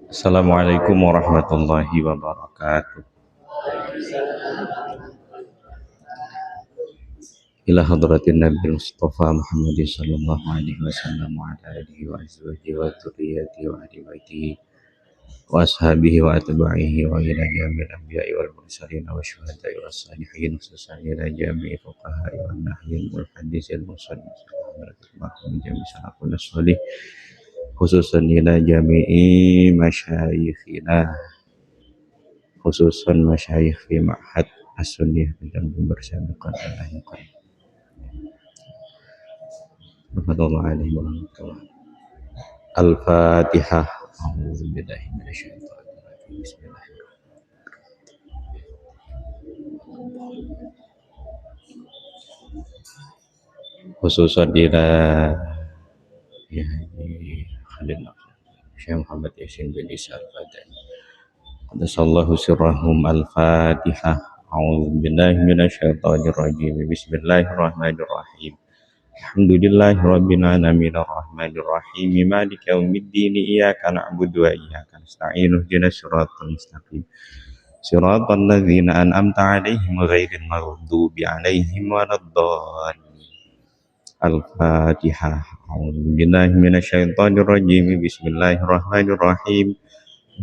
Assalamualaikum warahmatullahi wabarakatuh. Ila hadratin Nabi Mustafa Muhammad sallallahu alaihi wasallam wa ala alihi wa azwajihi wa dzurriyyatihi wa ahli baitihi wa ashabihi wa atba'ihi wa ila jami'il anbiya'i wal mursalin wa syuhada'i was salihin khususan ila jami'i fuqaha'i wa nahyin wal hadisil musannif marhum jami' salafun salih khususan ila jami'i masyayikhina khususan masyayikh fi ma'had as-sunnah dan mempersabiqan al-ahqan rahmatullahi alaihi wa rahmatullah. Al-Fatihah. A'udzu billahi minasyaitonir rajim. Bismillahirrahmanirrahim. Khususan ila ya Khalil Syekh Muhammad Yasin bin Isa Al-Badani. Qaddasallahu sirrahum. Al-Fatihah. A'udzu billahi minasyaitonir rajim. Bismillahirrahmanirrahim. Alhamdulillahi rabbil alamin arrahmanir rahim maliki yaumiddin iyyaka na'budu wa iyyaka nasta'in ihdinas siratal mustaqim siratal ladzina an'amta 'alaihim ghairil maghdubi 'alaihim waladdallin. Al-Fatihah. A'udzu billahi minasyaitonir rajim. Bismillahirrahmanirrahim.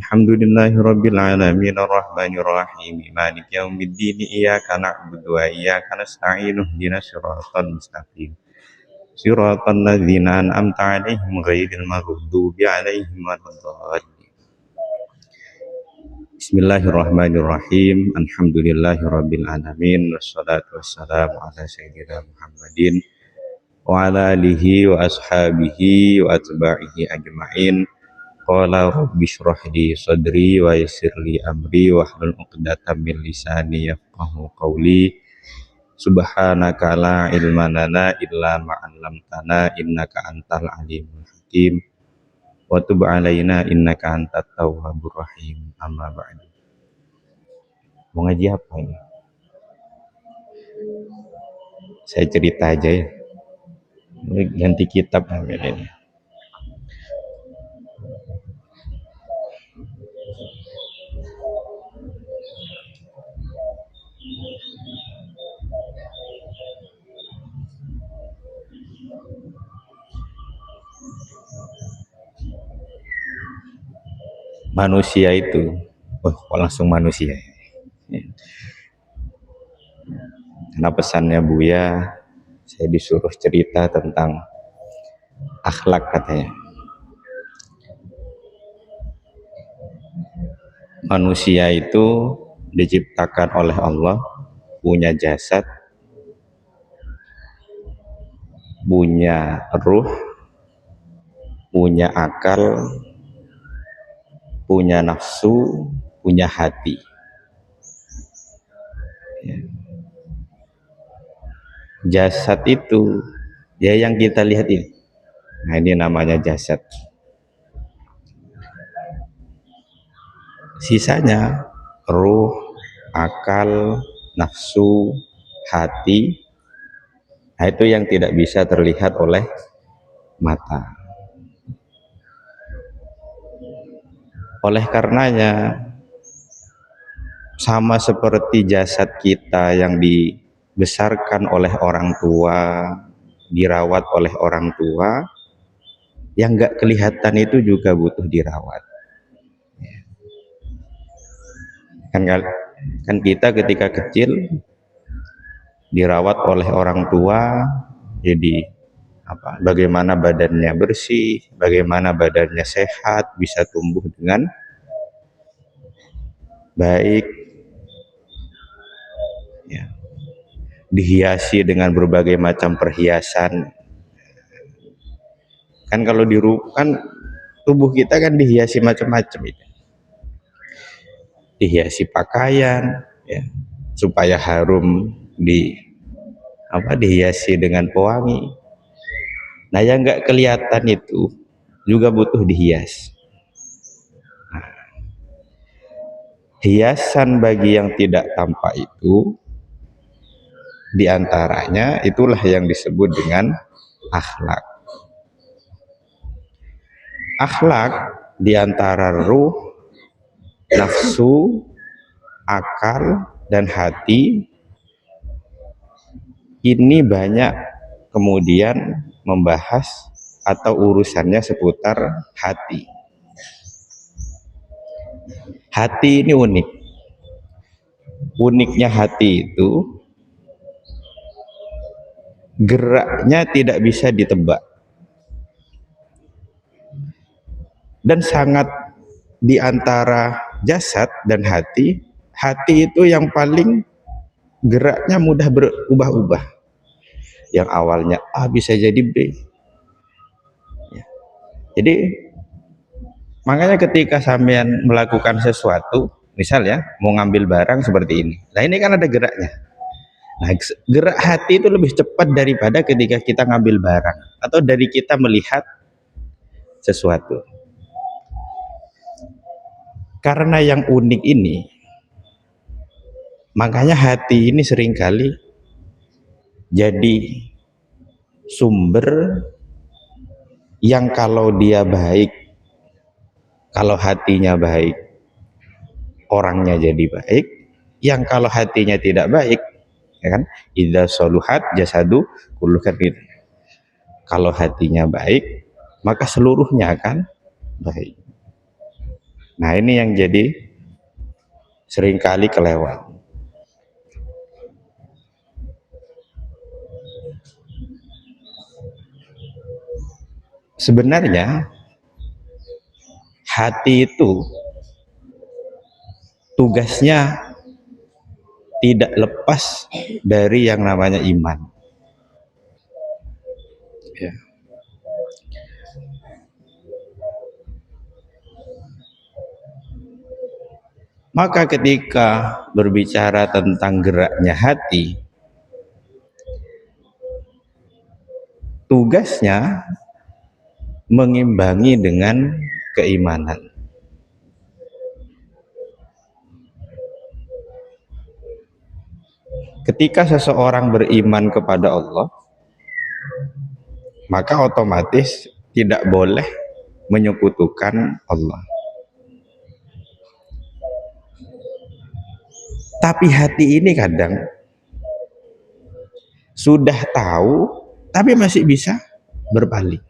Alhamdulillahi rabbil alamin arrahmanir rahim maliki yaumiddin iyyaka na'budu wa iyyaka nasta'in ihdinas siratal mustaqim siratal ladzina an'amta 'alaihim ghairil maghdubi 'alaihim waladdallin. Bismillahirrahmanirrahim. Alhamdulillahirabbil alamin wassalatu wassalamu ala sayyidina Muhammadin wa ala alihi wa ashabihi wa atba'ihi ajma'in. Qala rabbi shrah li sadri wa yassir li amri wahlul 'uqdatam min lisani yafqahu qawli. Subhanaka la ilma lana illa ma 'allamtana innaka antal alimul hakim wa tub 'alaina innaka antat tawwabur rahim. Amma ba'du. Mau ngaji apa ini? Saya cerita aja ya. Ganti kitab namanya ini. Manusia itu, langsung manusia. Karena pesannya Buya, saya disuruh cerita tentang akhlak katanya. Manusia itu diciptakan oleh Allah, punya jasad, punya ruh, punya akal, punya nafsu, punya hati. Jasad itu ya yang kita lihat ini. Nah, ini namanya jasad. Sisanya ruh, akal, nafsu, hati. Nah, itu yang tidak bisa terlihat oleh mata. Oleh karenanya, sama seperti jasad kita yang dibesarkan oleh orang tua, dirawat oleh orang tua, yang nggak kelihatan itu juga butuh dirawat. Kan kita ketika kecil dirawat oleh orang tua, jadi bagaimana badannya bersih, bagaimana badannya sehat, bisa tumbuh dengan baik, ya, dihiasi dengan berbagai macam perhiasan. Kan kalau kan tubuh kita kan dihiasi macam-macam itu. Dihiasi pakaian, ya, supaya harum, dihiasi dengan pewangi. Nah, yang nggak kelihatan itu juga butuh dihias. Nah, hiasan bagi yang tidak tampak itu diantaranya itulah yang disebut dengan akhlak. Akhlak di antara ruh, nafsu, akal, dan hati ini banyak kemudian membahas atau urusannya seputar hati. Hati ini unik. Uniknya hati itu geraknya tidak bisa ditebak dan sangat di antara jasad dan hati itu yang paling geraknya mudah berubah-ubah. Yang awalnya A bisa jadi B. Jadi makanya ketika sampean melakukan sesuatu, misal ya mau ngambil barang seperti ini, nah ini kan ada geraknya. Nah, gerak hati itu lebih cepat daripada ketika kita ngambil barang atau dari kita melihat sesuatu. Karena yang unik ini, makanya hati ini seringkali jadi sumber yang kalau dia baik, kalau hatinya baik, orangnya jadi baik. Yang kalau hatinya tidak baik, ya kan? Idza soluhat jasadu kullu kadin. Kalau hatinya baik, maka seluruhnya akan baik. Nah, ini yang jadi seringkali kelewat. Sebenarnya hati itu tugasnya tidak lepas dari yang namanya iman. Ya. Maka ketika berbicara tentang geraknya hati, tugasnya mengimbangi dengan keimanan. Ketika seseorang beriman kepada Allah, maka otomatis tidak boleh menyekutukan Allah. Tapi hati ini kadang sudah tahu, tapi masih bisa berpaling.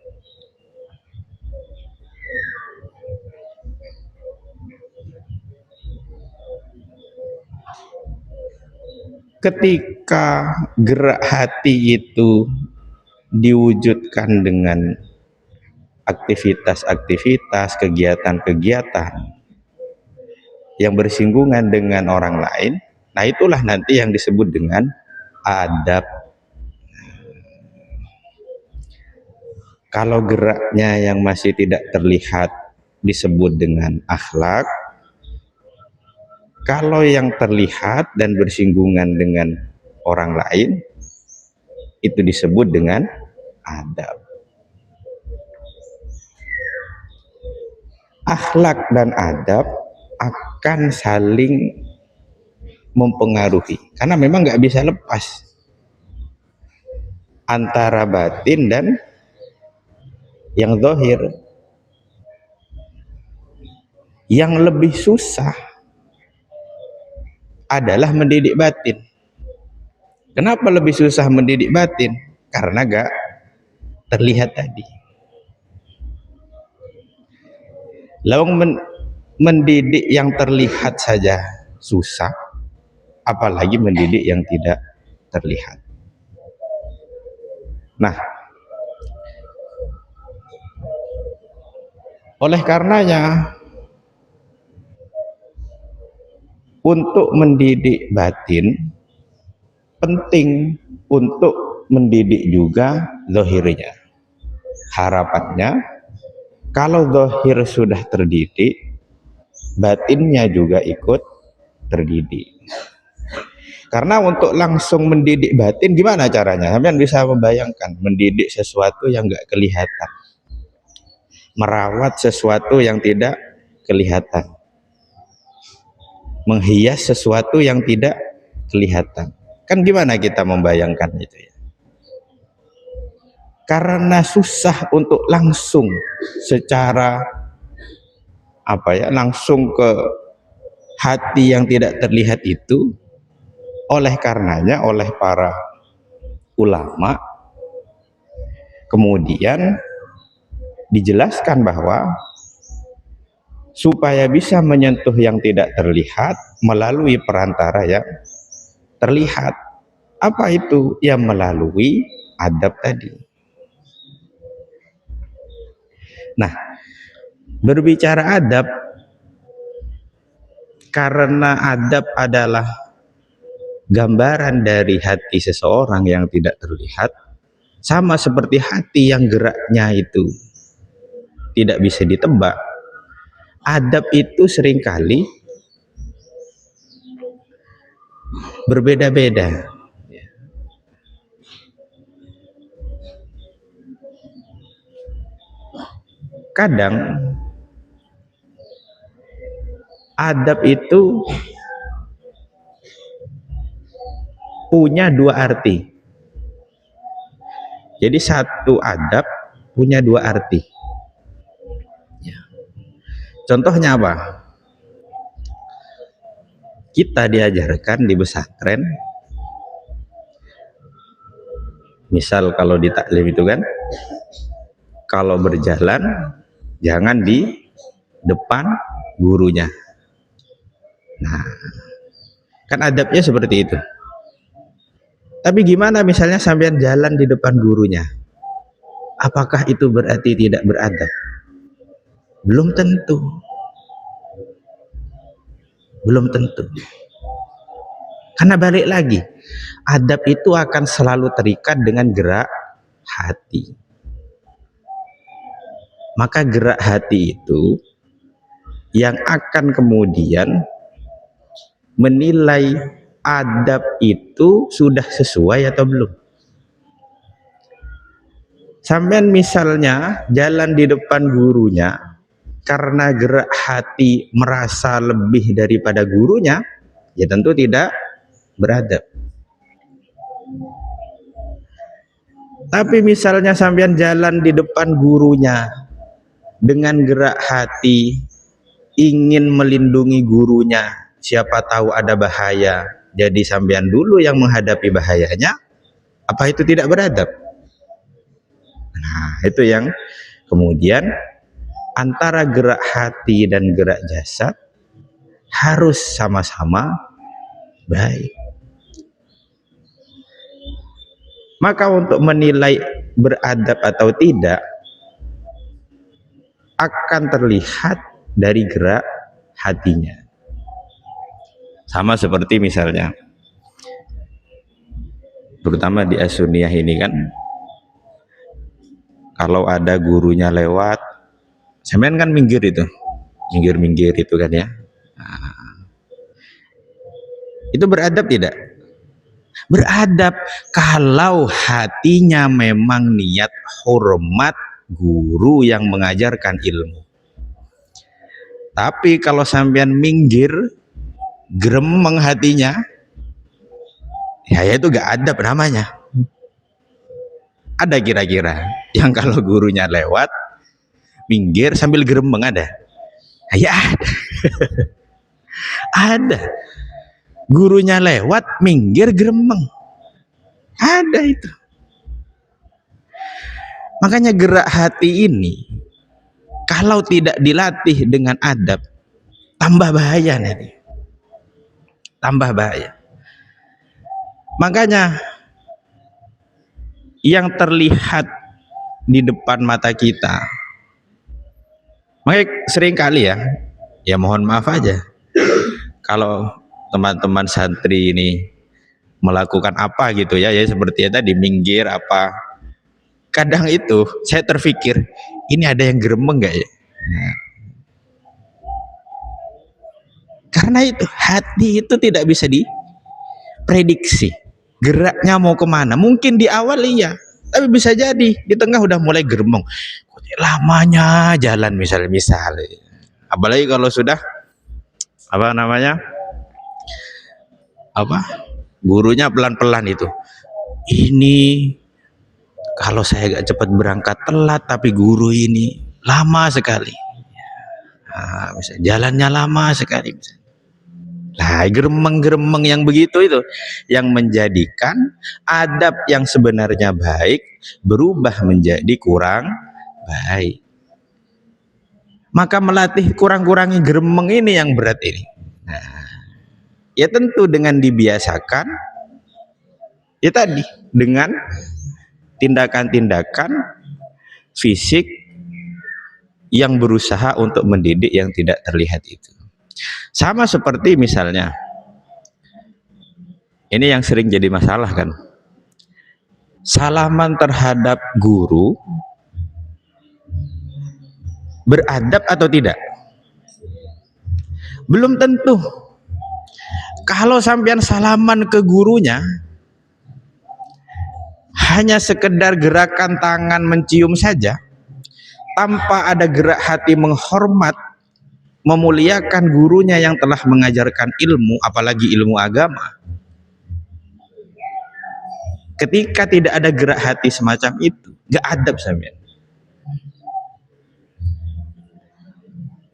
Ketika gerak hati itu diwujudkan dengan aktivitas-aktivitas, kegiatan-kegiatan yang bersinggungan dengan orang lain, nah itulah nanti yang disebut dengan adab. Kalau geraknya yang masih tidak terlihat disebut dengan akhlak. Kalau yang terlihat dan bersinggungan dengan orang lain itu disebut dengan adab. Akhlak dan adab akan saling mempengaruhi karena memang nggak bisa lepas antara batin dan yang zahir. Yang lebih susah adalah mendidik batin. Kenapa lebih susah mendidik batin? Karena gak terlihat tadi. Lalu mendidik yang terlihat saja susah, apalagi mendidik yang tidak terlihat. Nah, oleh karenanya untuk mendidik batin penting untuk mendidik juga zahirnya. Harapannya kalau zahir sudah terdidik, batinnya juga ikut terdidik. Karena untuk langsung mendidik batin gimana caranya? Kalian bisa membayangkan mendidik sesuatu yang nggak kelihatan, merawat sesuatu yang tidak kelihatan, menghias sesuatu yang tidak kelihatan. Kan gimana kita membayangkan itu ya? Karena susah untuk langsung secara langsung ke hati yang tidak terlihat itu. Oleh karenanya oleh para ulama kemudian dijelaskan bahwa supaya bisa menyentuh yang tidak terlihat melalui perantara yang terlihat. Apa itu? Yang melalui adab tadi. Nah, berbicara adab, karena adab adalah gambaran dari hati seseorang yang tidak terlihat, sama seperti hati yang geraknya itu tidak bisa ditebak. Adab itu seringkali berbeda-beda. Kadang adab itu punya dua arti. Jadi satu adab punya dua arti. Contohnya apa? Kita diajarkan di pesantren, misal kalau di taklim itu kan, kalau berjalan jangan di depan gurunya. Nah, kan adabnya seperti itu. Tapi gimana misalnya sampean jalan di depan gurunya? Apakah itu berarti tidak beradab? Belum tentu. Belum tentu. Karena balik lagi, adab itu akan selalu terikat dengan gerak hati. Maka gerak hati itu yang akan kemudian menilai adab itu sudah sesuai atau belum. Sampean misalnya jalan di depan gurunya karena gerak hati merasa lebih daripada gurunya, ya tentu tidak beradab. Tapi misalnya sampean jalan di depan gurunya dengan gerak hati ingin melindungi gurunya, siapa tahu ada bahaya, jadi sampean dulu yang menghadapi bahayanya, apa itu tidak beradab? Nah, itu yang kemudian antara gerak hati dan gerak jasad harus sama-sama baik. Maka untuk menilai beradab atau tidak akan terlihat dari gerak hatinya. Sama seperti misalnya, terutama di As-Sunniyah ini kan, kalau ada gurunya lewat, sampean kan minggir itu, minggir itu kan ya. Nah, itu beradab tidak? Beradab kalau hatinya memang niat hormat guru yang mengajarkan ilmu. Tapi kalau sampean minggir, gremeng hatinya, ya itu gak adab namanya. Ada kira-kira yang kalau gurunya lewat minggir sambil gremeng ada? Ya ada. Ada. Gurunya lewat minggir gremeng, ada itu. Makanya gerak hati ini kalau tidak dilatih dengan adab tambah bahaya nanti, tambah bahaya. Makanya yang terlihat di depan mata kita, makanya sering kali ya mohon maaf aja kalau teman-teman santri ini melakukan apa gitu ya seperti ya tadi minggir apa, kadang itu saya terpikir ini ada yang gremeng gak ya? Nah, karena itu hati itu tidak bisa diprediksi geraknya mau kemana. Mungkin di awal iya, tapi bisa jadi di tengah udah mulai gremeng, lamanya jalan misalnya, apalagi kalau sudah gurunya pelan-pelan itu. Ini kalau saya gak cepat berangkat telat, tapi guru ini lama sekali. Misalnya jalannya lama sekali misalnya. Nah, geremeng-geremeng yang begitu itu yang menjadikan adab yang sebenarnya baik berubah menjadi kurang baik. Maka melatih kurang-kurangi geremeng ini yang berat ini. Nah, ya tentu dengan dibiasakan, ya tadi dengan tindakan-tindakan fisik yang berusaha untuk mendidik yang tidak terlihat itu. Sama seperti misalnya, ini yang sering jadi masalah kan, salaman terhadap guru beradab atau tidak? Belum tentu. Kalau sampean salaman ke gurunya hanya sekedar gerakan tangan mencium saja, tanpa ada gerak hati menghormat, memuliakan gurunya yang telah mengajarkan ilmu, apalagi ilmu agama. Ketika tidak ada gerak hati semacam itu, gak adab sampean.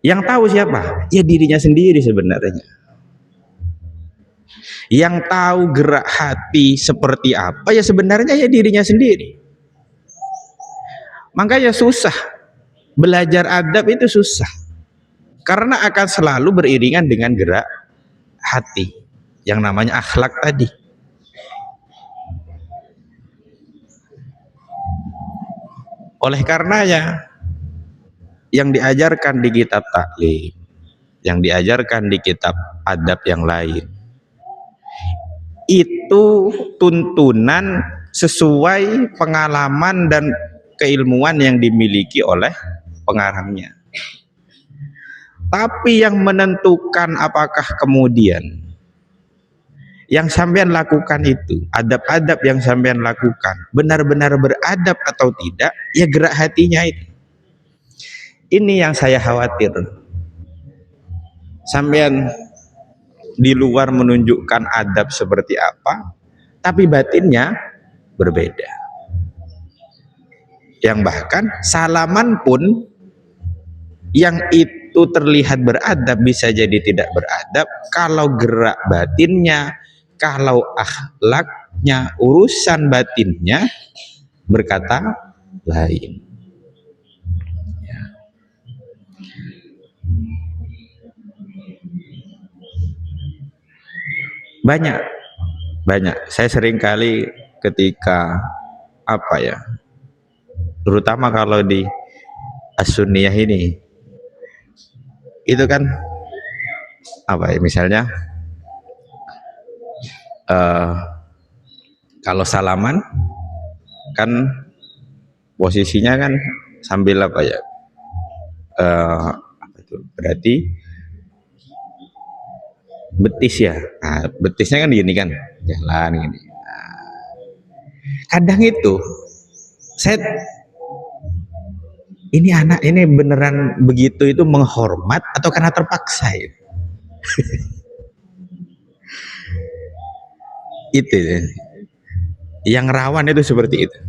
Yang tahu siapa? Ya dirinya sendiri sebenarnya. Yang tahu gerak hati seperti apa ya sebenarnya ya dirinya sendiri. Makanya susah. Belajar adab itu susah. Karena akan selalu beriringan dengan gerak hati. Yang namanya akhlak tadi. Oleh karenanya yang diajarkan di kitab taklim, yang diajarkan di kitab adab yang lain, itu tuntunan sesuai pengalaman dan keilmuan yang dimiliki oleh pengarangnya. Tapi yang menentukan apakah kemudian yang sampean lakukan itu, adab-adab yang sampean lakukan benar-benar beradab atau tidak, ya gerak hatinya itu. Ini yang saya khawatir. Sampean di luar menunjukkan adab seperti apa, tapi batinnya berbeda. Yang bahkan salaman pun yang itu terlihat beradab bisa jadi tidak beradab kalau gerak batinnya, kalau akhlaknya, urusan batinnya berkata lain. Banyak saya sering kali ketika terutama kalau di as-sunniyah ini itu kan misalnya kalau salaman kan posisinya kan sambil berarti betis ya. Nah, betisnya kan gini kan, jalan gini. Nah, kadang itu ini anak ini beneran begitu itu menghormat atau karena terpaksa ya? Itu yang rawan itu seperti itu.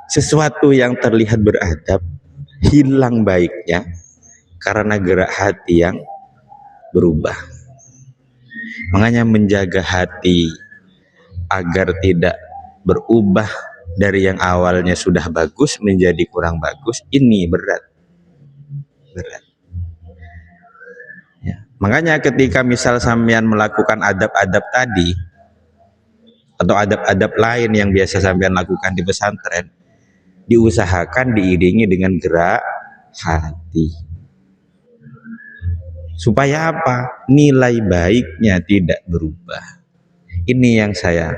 Sesuatu yang terlihat beradab hilang baiknya karena gerak hati yang berubah. Makanya menjaga hati agar tidak berubah dari yang awalnya sudah bagus menjadi kurang bagus, ini berat. Ya. Makanya ketika misal sampean melakukan adab-adab tadi atau adab-adab lain yang biasa sampean lakukan di pesantren, diusahakan diiringi dengan gerak hati. Supaya apa? Nilai baiknya tidak berubah. Ini yang saya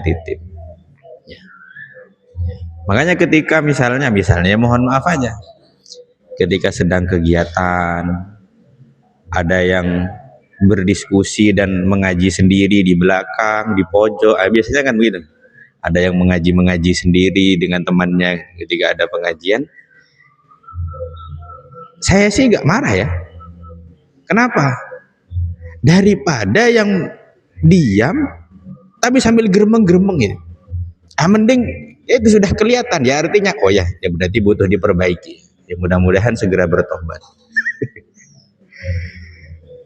titip. Ya. Makanya ketika misalnya mohon maaf aja, ketika sedang kegiatan ada yang berdiskusi dan mengaji sendiri di belakang, di pojok, biasanya kan begitu. Ada yang mengaji sendiri dengan temannya ketika ada pengajian. Saya sih nggak marah ya. Kenapa? Daripada yang diam tapi sambil geremeng-geremeng ya. Mending itu sudah kelihatan ya, artinya oh ya berarti butuh diperbaiki. Ya mudah-mudahan segera bertobat.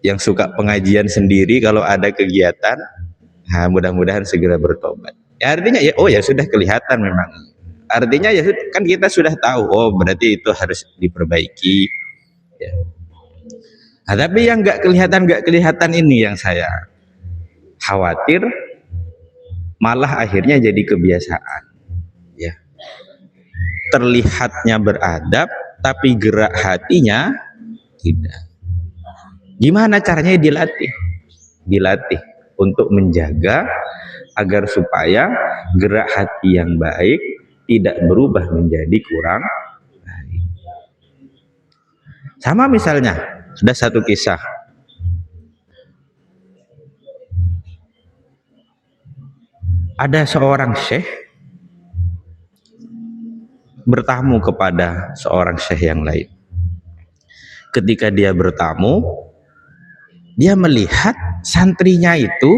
Yang suka pengajian sendiri kalau ada kegiatan, nah mudah-mudahan segera bertobat. Ya artinya ya, oh ya sudah kelihatan memang. Artinya ya kan kita sudah tahu, oh berarti itu harus diperbaiki. Ya. Nah, tapi yang nggak kelihatan ini yang saya khawatir, malah akhirnya jadi kebiasaan. Ya, terlihatnya beradab, tapi gerak hatinya tidak. Gimana caranya dilatih? Dilatih untuk menjaga agar supaya gerak hati yang baik tidak berubah menjadi kurang baik. Sama misalnya, ada satu kisah. Ada seorang syekh bertamu kepada seorang syekh yang lain. Ketika dia bertamu, dia melihat santrinya itu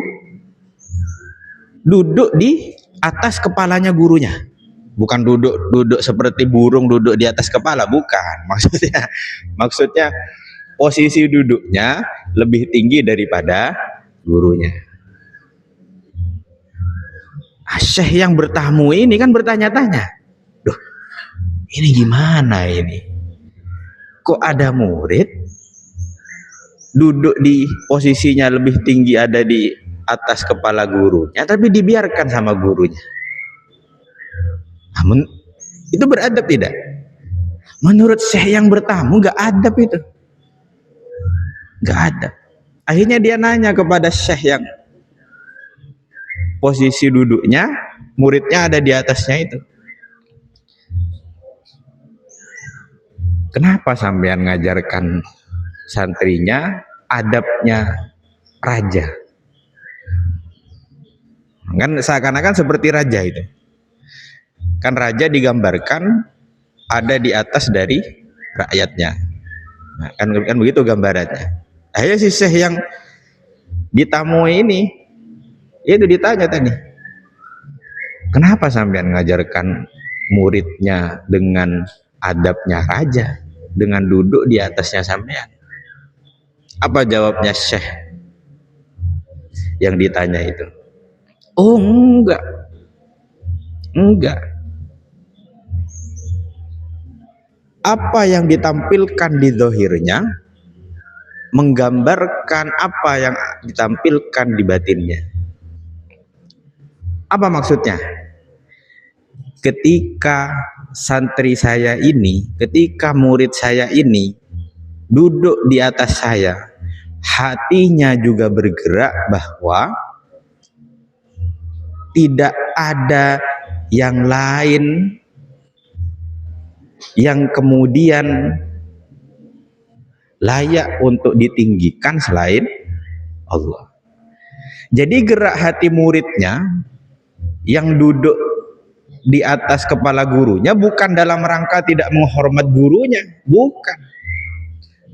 duduk di atas kepalanya gurunya. Bukan duduk seperti burung duduk di atas kepala, bukan. Maksudnya posisi duduknya lebih tinggi daripada gurunya. Syekh yang bertamu ini kan bertanya-tanya, "Duh, ini gimana ini? Kok ada murid duduk di posisinya lebih tinggi, ada di atas kepala gurunya, tapi dibiarkan sama gurunya?" Namun itu beradab tidak? Menurut syekh yang bertamu gak adab itu, gak adab. Akhirnya dia nanya kepada syekh yang posisi duduknya muridnya ada di atasnya itu, "Kenapa sampean ngajarkan santrinya adabnya raja?" Kan seakan-akan seperti raja itu. Kan raja digambarkan ada di atas dari rakyatnya. Nah, kan begitu gambarannya. Akhirnya si syekh yang ditamui ini itu ditanya tadi, "Kenapa sampean ngajarkan muridnya dengan adabnya raja, dengan duduk di atasnya sampean?" Apa jawabnya syekh yang ditanya itu? "Oh enggak, enggak. Apa yang ditampilkan di zahirnya menggambarkan apa yang ditampilkan di batinnya." Apa maksudnya? Ketika santri saya ini, ketika murid saya ini duduk di atas saya, hatinya juga bergerak bahwa tidak ada yang lain yang kemudian layak untuk ditinggikan selain Allah. Jadi gerak hati muridnya yang duduk di atas kepala gurunya bukan dalam rangka tidak menghormat gurunya, bukan.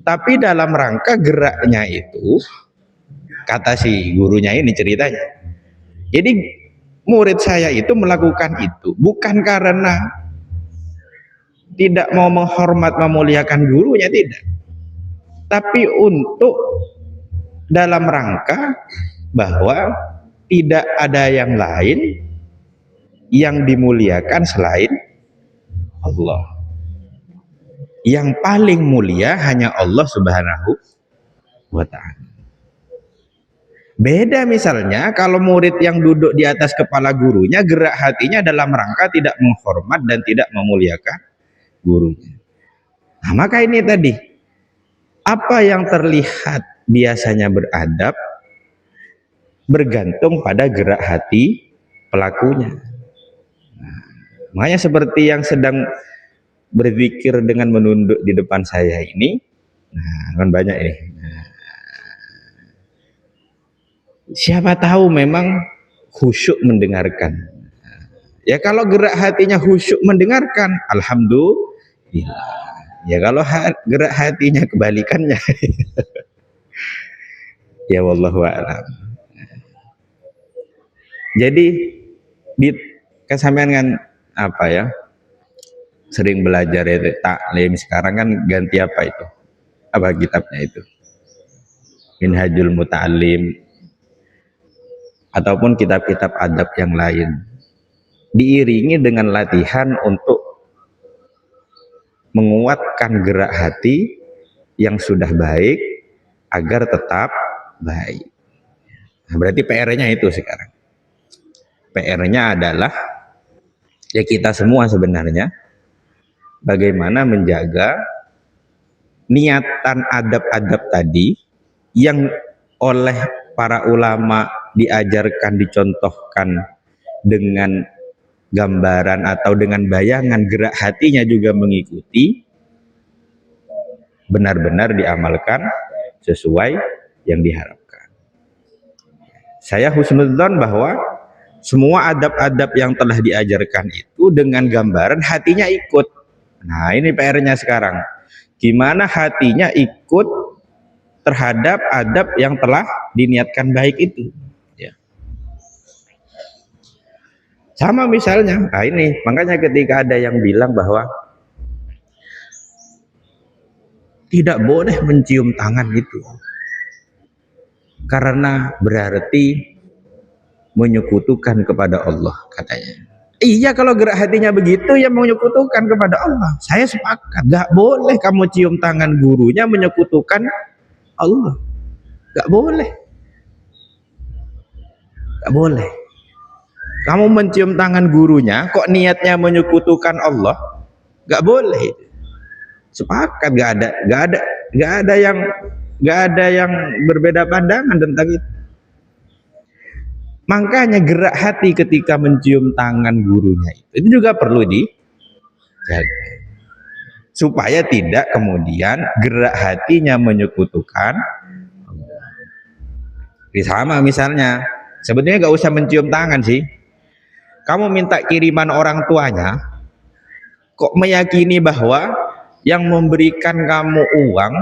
Tapi dalam rangka geraknya itu, kata si gurunya ini ceritanya, jadi murid saya itu melakukan itu bukan karena tidak mau menghormat memuliakan gurunya, tidak, tapi untuk dalam rangka bahwa tidak ada yang lain yang dimuliakan selain Allah. Yang paling mulia hanya Allah Subhanahu wa ta'ala. Beda misalnya kalau murid yang duduk di atas kepala gurunya gerak hatinya dalam rangka tidak menghormat dan tidak memuliakan gurunya. Nah, maka ini tadi, apa yang terlihat biasanya beradab bergantung pada gerak hati pelakunya. Nah, makanya seperti yang sedang berzikir dengan menunduk di depan saya ini, nah kan banyak ini. Nah, siapa tahu memang khusyuk mendengarkan. Ya kalau gerak hatinya khusyuk mendengarkan, alhamdulillah. Ya kalau gerak hatinya kebalikannya, ya wallahu a'lam. Jadi di kesampaian kan apa ya? sering belajar itu taklim, sekarang kan ganti apa itu? Apa kitabnya itu? Minhajul Muta'alim ataupun kitab-kitab adab yang lain. Diiringi dengan latihan untuk menguatkan gerak hati yang sudah baik agar tetap baik. Nah, berarti PR-nya itu sekarang. PR-nya adalah ya kita semua sebenarnya bagaimana menjaga niatan adab-adab tadi yang oleh para ulama diajarkan, dicontohkan dengan gambaran atau dengan bayangan, gerak hatinya juga mengikuti, benar-benar diamalkan sesuai yang diharapkan. Saya husnudzon bahwa semua adab-adab yang telah diajarkan itu dengan gambaran hatinya ikut. Nah, ini PR-nya sekarang. Gimana hatinya ikut terhadap adab yang telah diniatkan baik itu. Ya. Sama misalnya, nah ini makanya ketika ada yang bilang bahwa tidak boleh mencium tangan itu karena berarti menyekutukan kepada Allah, katanya. Iya, kalau gerak hatinya begitu ya menyekutukan kepada Allah. Saya sepakat, gak boleh kamu cium tangan gurunya menyekutukan Allah. Gak boleh. Gak boleh. Kamu mencium tangan gurunya kok niatnya menyekutukan Allah, gak boleh. Sepakat, gak ada yang berbeda pandangan tentang itu. Makanya gerak hati ketika mencium tangan gurunya itu juga perlu dijaga supaya tidak kemudian gerak hatinya menyekutukan. Sama misalnya, sebetulnya gak usah mencium tangan sih. Kamu minta kiriman orang tuanya, kok meyakini bahwa yang memberikan kamu uang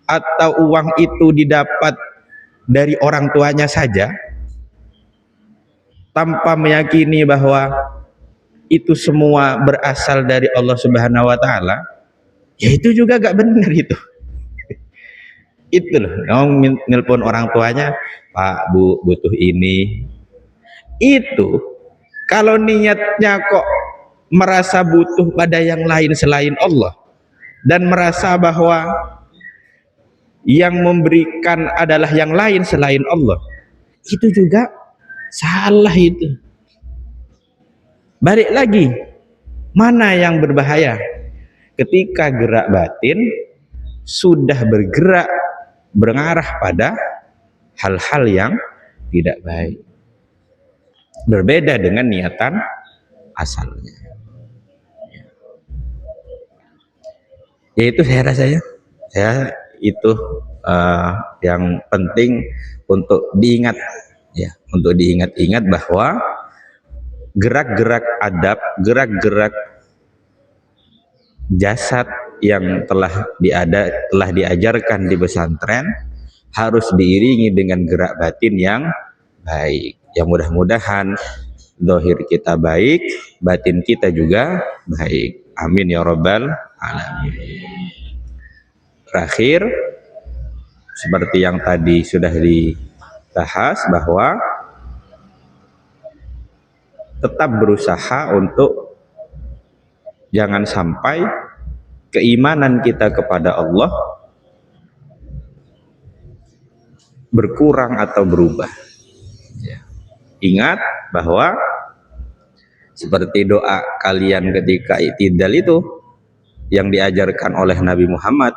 atau uang itu didapat dari orang tuanya saja, tanpa meyakini bahwa itu semua berasal dari Allah Subhanahu wa Ta'ala, ya itu juga gak benar itu. Itu loh, kamu nelpon orang tuanya, Pak, Bu, butuh ini. Itu kalau niatnya kok merasa butuh pada yang lain selain Allah dan merasa bahwa yang memberikan adalah yang lain selain Allah, itu juga salah itu. Balik lagi, mana yang berbahaya? Ketika gerak batin sudah bergerak mengarah pada hal-hal yang tidak baik, berbeda dengan niatan asalnya. Yaitu saya rasa saya itu yang penting untuk diingat ya, untuk diingat-ingat bahwa gerak-gerak adab, gerak-gerak jasad yang telah diajarkan di pesantren harus diiringi dengan gerak batin yang baik. Yang mudah-mudahan zahir kita baik, batin kita juga baik. Amin ya rabbal alamin. Terakhir, seperti yang tadi sudah dibahas, bahwa tetap berusaha untuk jangan sampai keimanan kita kepada Allah berkurang atau berubah. Ingat bahwa seperti doa kalian ketika i'tidal itu yang diajarkan oleh Nabi Muhammad,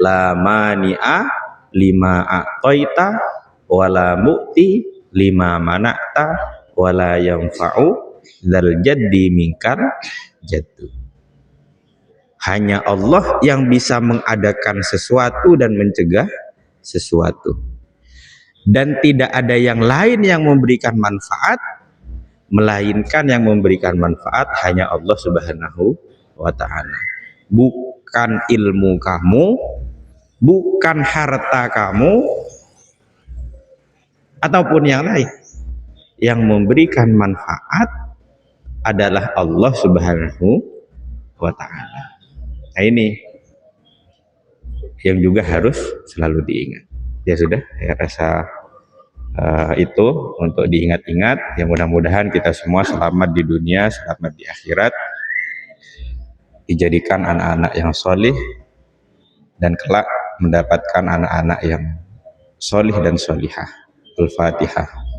la mani'a lima a'taita wala mu'ti lima mana'ta wala yanfa'u dzal jaddi minkar jaddu. Hanya Allah yang bisa mengadakan sesuatu dan mencegah sesuatu, dan tidak ada yang lain yang memberikan manfaat melainkan yang memberikan manfaat hanya Allah Subhanahu wa Ta'ala. Bukan ilmu kamu, bukan harta kamu, ataupun yang lain. Yang memberikan manfaat adalah Allah Subhanahu wa ta'ala. Nah ini yang juga harus selalu diingat. Ya sudah, saya rasa itu untuk diingat-ingat. Ya mudah-mudahan kita semua selamat di dunia, selamat di akhirat, dijadikan anak-anak yang solih, dan kelak mendapatkan anak-anak yang solih dan solihah. Al-Fatihah.